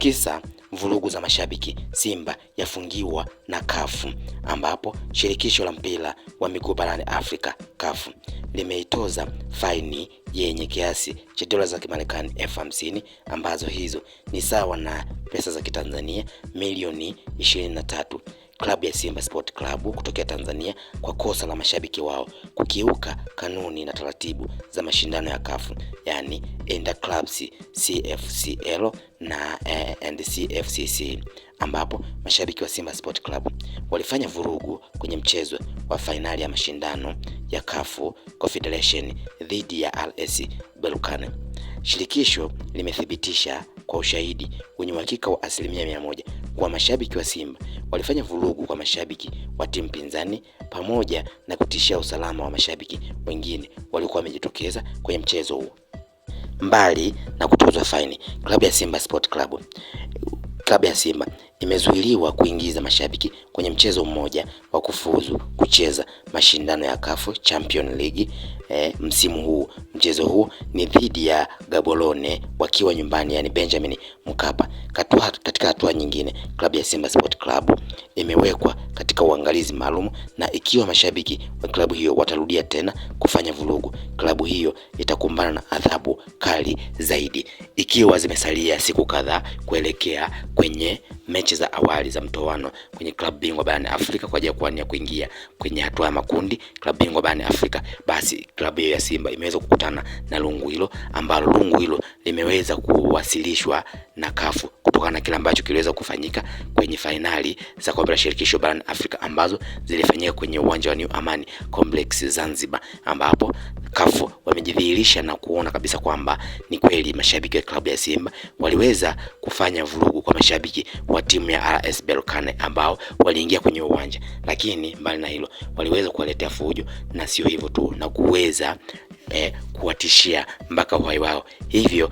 Kisa vurugu za mashabiki, Simba yafungiwa na CAF, ambapo shirikisho la mpira wa miguu barani Afrika CAF limeitoza faini yenye kiasi cha dola za Kimarekani 50,000 ambazo hizo ni sawa na pesa za Kitanzania milioni 23 klabu ya Simba Sport Club kutokea Tanzania kwa kosa la mashabiki wao kukiuka kanuni na taratibu za mashindano ya CAF, yani Inter Clubs CFCL na CFCC, ambapo mashabiki wa Simba Sport Club walifanya vurugu kwenye mchezo wa fainali ya mashindano ya CAF Confederation dhidi ya RS Berkane. Shirikisho limethibitisha kwa ushahidi wenye uhakika wa 100% kwa mashabiki wa Simba walifanya vurugu kwa mashabiki wa timu pinzani pamoja na kutishia usalama wa mashabiki wengine walikuwa wamejitokeza kwenye mchezo huo. Mbali na kutozwa faini, klabu ya Simba Sport Club, klabu ya Simba imezuiliwa kuingiza mashabiki kwenye mchezo mmoja wa kufuzu kucheza mashindano ya CAF Champions League msimu huu. Mchezo huu ni dhidi ya Gaborone wakiwa nyumbani, yani Benjamin Mkapa. Katika hatua nyingine, klabu ya Simba Sport Club imewekwa katika uangalizi maalum, na ikiwa mashabiki wa klabu hiyo watarudia tena kufanya vurugu, klabu hiyo itakumbana na adhabu kali zaidi. Ikiwa zimesalia siku kadhaa kuelekea kwenye mechi za awali za mtoano kwenye klabu bingwa barani Afrika kwa ajili ya kuania kuingia kwenye hatua ya makundi klabu bingwa barani Afrika, basi klabu ya Simba imeweza kukutana na lungu hilo, ambalo lungu hilo limeweza kuwasilishwa na CAF kutokana na kile ambacho kiliweza kufanyika kwenye fainali za kombe la shirikisho barani Afrika ambazo zilifanyika kwenye uwanja wa New Amani Complex Zanzibar, ambapo CAF wamejidhihirisha na kuona kabisa kwamba ni kweli mashabiki wa klabu ya Simba waliweza kufanya vurugu kwa mashabiki wa timu ya RS Berkane ambao waliingia kwenye uwanja, lakini mbali na hilo waliweza kuwaletea fujo, na sio hivyo tu, na kuweza kuwatishia mpaka uhai wao. Hivyo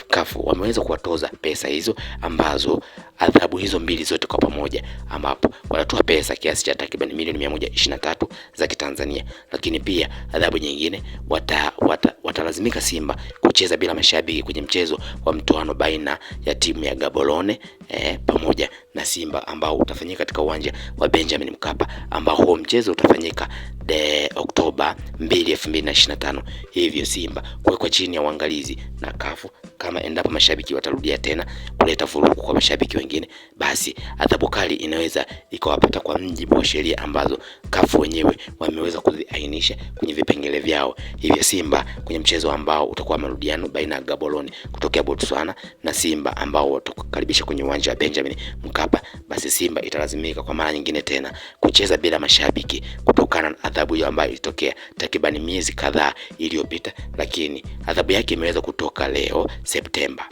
CAF wameweza kuwatoza pesa hizo, ambazo adhabu hizo mbili zote kwa pamoja, ambapo wanatoa pesa kiasi cha takriban milioni 123 za Kitanzania, lakini pia adhabu nyingine watalazimika Simba kucheza bila mashabiki kwenye mchezo wa mtoano baina ya timu ya Gaborone pamoja na Simba ambao utafanyika katika uwanja wa Benjamin Mkapa, ambao huo mchezo utafanyika Oktoba 2, 2025. Hivyo Simba kuwekwa chini ya uangalizi na CAF. Kama endapo mashabiki watarudia tena kuleta vurugu kwa mashabiki wengine, basi adhabu kali inaweza ikawapata kwa mjibu wa sheria ambazo CAF wenyewe wameweza kuziainisha kwenye vipengele vyao. Hivyo Simba kwenye mchezo ambao utakuwa marudiano baina ya Gaborone kutokea Botswana na Simba ambao watakaribisha kwenye uwanja wa Benjamin Mkapa, basi Simba italazimika kwa mara nyingine tena kucheza bila mashabiki kutokana na adhabu hiyo ambayo ilitokea takriban miezi kadhaa iliyopita, lakini adhabu yake imeweza kutoka leo Septemba.